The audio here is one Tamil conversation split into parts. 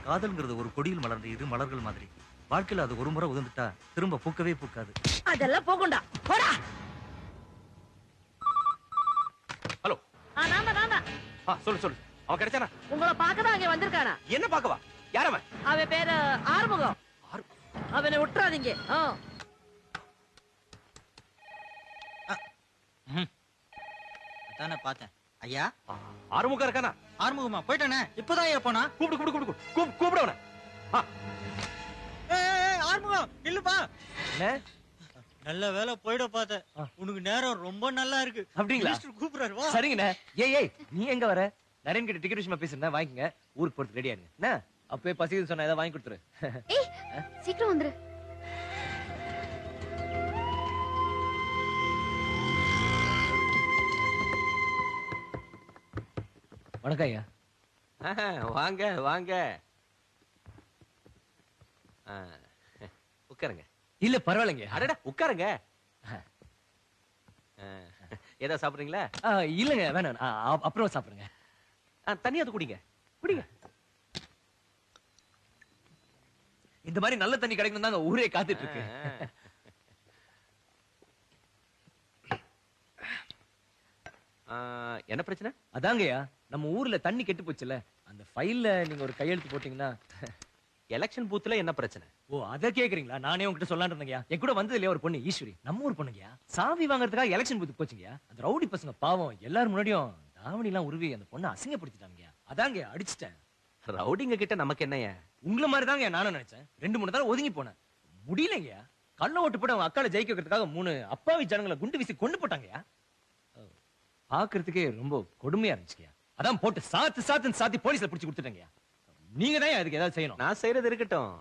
காதல்ங்கிறது ஒரு கொடியில் மலர்ந்த இரு மலர்கள் மாதிரி. வாழ்க்கையில அது ஒரு முறை உதிர்ந்துட்டா திரும்ப பூக்கவே பூக்காது. அதெல்லாம் போகும்டா. போடா. ஹலோ. நான்தான். சொல்லு. அவன் கிடைச்சானா? உங்களை பார்க்கதான் அங்க வந்திருக்கானா? என்ன பார்க்கவா? யார் அவன்? அவன் பேரு ஆறுமுகம். அவனை விட்டுறாதீங்க. அதானே பார்த்தேன். ஐயா ஆறுமுகம் இருக்கானா? ஆறுமுகமா போயிட்டானே. இப்பதான் ஐயா போனா. கூப்பிடு அவனை. ஆறுமுகம் இல்லப்பா. நல்ல வேலை போயிட பார்த்தேன். உனக்கு நேரம் ரொம்ப நல்லா இருக்கு. அப்படிங்களா? கூப்பிடுறாரு வா. சரிங்கண்ணே. ஏய் நீ எங்க வர? நரேன் கிட்ட டிக்கெட் விஷயமா பேசுறேன், வாங்கிங்க. ஊருக்கு போறதுக்கு ரெடியா இருங்க. என்ன அப்பவே பசிக்குது சொன்னா ஏதாவது வாங்கி கொடுத்துரு. ஏய் சீக்கிரம் வந்துரு. வணக்கம் ஐயா. வாங்க உட்காருங்க. இல்ல பரவாயில்லைங்க. அடடா உட்காருங்க. ஏதா சாப்பிடுறீங்களா? இல்லங்க வேணாம், அப்புறம் சாப்பிடுங்க. தண்ணி அது குடிங்க. இந்த மாதிரி நல்ல தண்ணி கிடைக்கணும் தாங்க ஊரே காத்துட்டு இருக்கு. என்ன பிரச்சனை? அதாங்கய்யா நம்ம ஊர்ல தண்ணி கெட்டு போச்சுல, அந்த ஃபைல்ல நீங்க ஒரு கையெழுத்து போட்டீங்கன்னா. எலெக்ஷன் பூத்ல என்ன பிரச்சனை? ஓ அத கேக்குறீங்களா? நானே உங்ககிட்ட சொல்லலாம்னு இருந்தேங்கய்யா. என் கூட வந்தது இல்லையா ஒரு பொண்ணு ஈஸ்வரி, நம்ம ஊர் பொண்ணுங்கய்யா. சாவி வாங்குறதுக்காக எலெக்ஷன் பூத்துக்கு போச்சுங்கய்யா. அந்த ரவுடி பசங்க பாவம் எல்லாரும் முன்னாடியும் தாவணி எல்லாம் உருவி அந்த பொண்ணை அசிங்கப்படுத்திட்டாங்கய்யா. அதாங்க அடிச்சிட்டேன். ரவுடிங்க கிட்ட நமக்கு என்னையா? உங்களை மாதிரி தாங்க நானும் நினைச்சேன். 2-3 தடவை ஒதுங்கி போனேன், முடியலங்கய்யா. கள்ள ஓட்டு போட்டு அவங்க அக்கால ஜெயிக்க வைக்கிறதுக்காக 3 அப்பாவி ஜனங்களை குண்டு வீசி கொண்டு போட்டாங்கய்யா. பாக்குறதுக்கே ரொம்ப கொடுமையா இருந்துச்சுங்கய்யா. அதான் போட்டு சாத்தி போலீஸ்ல பிடிச்சு கொடுத்துட்டேங்கய்யா. நீங்க தான் அதுக்கு ஏதாவது செய்யணும். நான் செய்யறது இருக்கட்டும்,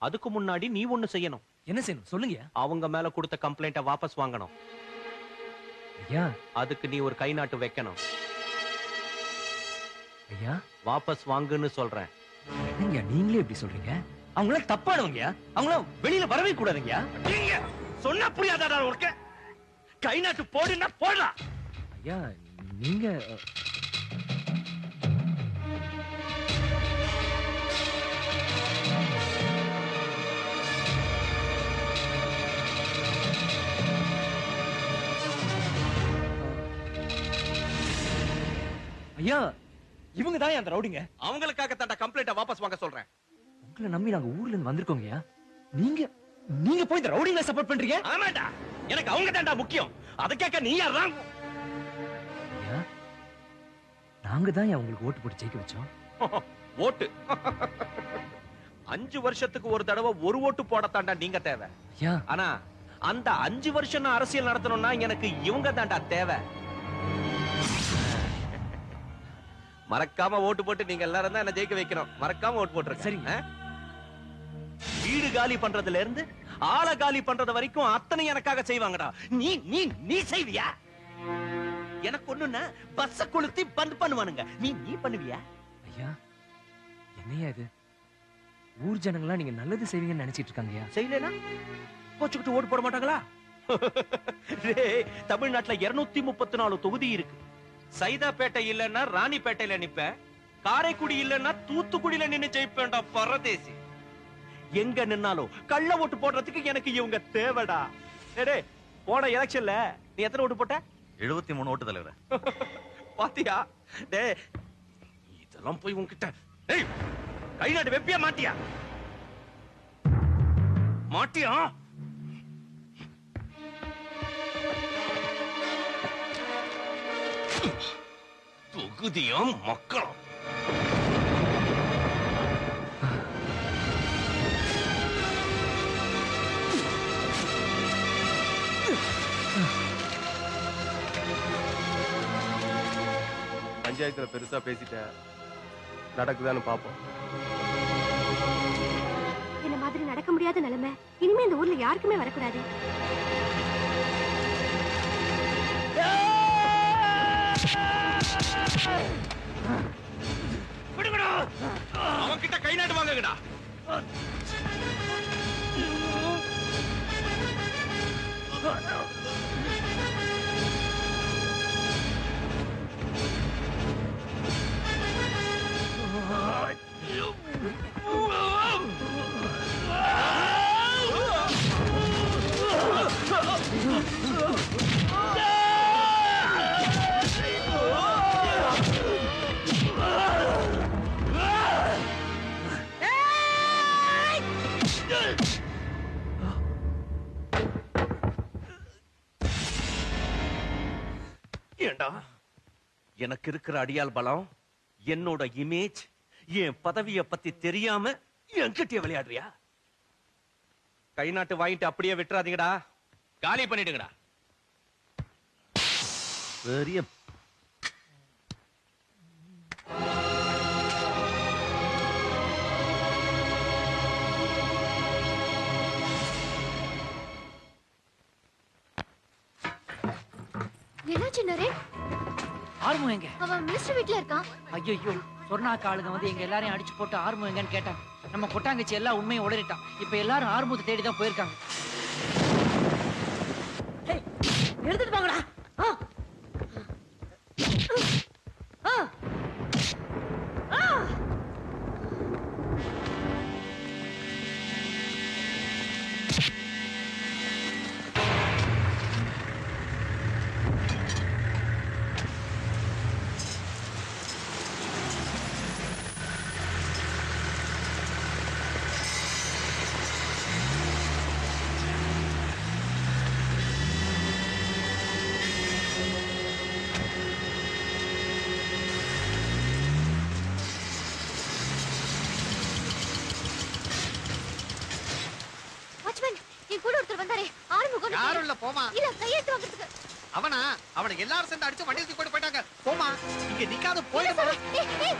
அதுக்கு முன்னாடி நீ ஒண்ணு செய்யணும். என்ன செய்யணும் சொல்லுங்க. அவங்க மேல கொடுத்த கம்ப்ளைண்ட வாபஸ் வாங்கணும். ஐயா அதுக்கு நீ ஒரு கை நாட்டு வைக்கணும். ஐயா வாபஸ் வாங்குன்னு சொல்றேன். என்னங்க நீங்களே எப்படி சொல்றீங்க? அவங்கள தப்பானவங்க, அவங்கள வெளியில வரவே கூடாதுங்க. நீங்க சொன்னா புரியாதடா உனக்கு. கை நாட்டு போடுன்னா போடலாம். ஐயா நீங்க ஐயா இவங்க தான் அந்த ரவுடிங்க. அவங்களுக்காக தான்டா கம்ப்ளைண்ட வாபஸ் வாங்க சொல்றேன். உங்களை நம்பி நாங்க ஊர்ல இருந்து வந்திருக்கோங்கய்யா. நீங்க போய் இந்த ரவுடிங்களை சப்போர்ட் பண்றீங்க? ஆமாடா, எனக்கு அவங்க தான்டா முக்கியம். அத கேட்க நீ யாரா? ஐயா நாங்க தான் உங்களுக்கு ஓட்டு போட்டு ஜெயிக்க வச்சோம். ஓட்டு 5 வருஷத்துக்கு ஒரு தடவை ஒரு ஓட்டு போடத்தாண்டா நீங்க தேவை. ஐயா ஆனா அந்த 5 வருஷம் அரசியல் நடத்தணும்னா எனக்கு இவங்க தான்டா தேவை. மறக்காம ஓட்டு போட்டு நீங்க எல்லாரும் தான் என்ன ஜெயிக்க வைக்கணும். மறக்காம ஓட்டு போட்டுருங்க. சரிங்க. வீடு காலி பண்றதுல இருந்து ஆளை காலி பண்றது வரைக்கும் அத்தனை எனக்காக செய்வாங்கடா. நீ நீ நீ செய்வியா? எனக்கு ஒண்ணுன்னா பஸ்ஸ கொளுத்தி பந்த் பண்ணுவானுங்க. நீ நீ பண்ணுவியா? ஐயா என்னையா இது? ஊர் ஜனங்களா நீங்க நல்லது செய்வீங்கன்னு நினைச்சிட்டு இருக்காங்கய்யா. செய்யலனா கோச்சுக்கிட்டு ஓட்டு போட மாட்டாங்களா? தமிழ்நாட்டுல 234 தொகுதி இருக்கு. சைதாப்பேட்டை இல்லன்னா ராணிப்பேட்டையில நிப்பேன், காரைக்குடி இல்லன்னா தூத்துக்குடியில நின்னு ஜெயிப்பேன்டா பரதேசி. எங்க நின்னாலும் கள்ள ஓட்டு போடுறதுக்கு எனக்கு இவங்க தேவைடா. டேய் போன எலெக்ஷன்ல நீ எத்தனை ஓட்டு போட்ட? 73 ஓட்டு தலைவரே. பாத்தியா? டேய் இதெல்லாம் போய் உன்கிட்ட டேய் கை நாட்டு வெப்பியா மாட்டியா? மாட்டியா? தொகுதியும் மக்களும் பஞ்சாயத்துல பெருசா பேசிட்ட, நடக்குதான்னு பாப்போம். என்ன மாதிரி நடக்க முடியாத நிலைமை இனிமே இந்த ஊர்ல யாருக்குமே வரக்கூடாது. அவன் கிட்ட கை நாட்டு வாங்கடா. எனக்கு இருக்கிற அடியால் பலம், என்னோட இமேஜ், என் பதவிய பத்தி தெரியாம என்கிட்ட விளையாடுறியா? கை நாட்டு வாங்கிட்டு அப்படியே விட்டுறாதீங்கடா, காலி பண்ணிடுங்கடா. பெரிய என்னாச்சு நரேன்? ஆர்மு எங்க? அவன் மினிஸ்டர் வீட்ல இருக்கான். ஐயோ, சொர்ணாக்க ஆளுங்க வந்து எங்க எல்லாரையும் அடிச்சு போட்டு ஆர்மு எங்கன்னு கேட்டாங்க. நம்ம கொட்டாங்கச்சி எல்லா உண்மையும் உளறிட்டான். இப்ப எல்லாரும் ஆர்முத்தை தேடி தான் போயிருக்காங்க. எடுத்துட்டு போங்கடா. வாட்ச்மேன், என் கூட ஒருத்தர் வந்தாரே, ஆறுமுகம். யாரும் இல்ல, போமா. இல்ல, கையெழுத்து வாங்குறதுக்கு. அவனை எல்லாரும் சேர்ந்து அடிச்சு வண்டியில் தூக்கி போயிட்டாங்க. போமா, இங்க நிக்காத, போயிடுமா. ஏய், ஏய்.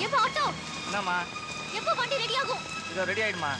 எப்ப ஆட்டோ? என்னம்மா? எப்ப வண்டி ரெடி ஆகும்? இதோ ரெடி ஆயிடுமா?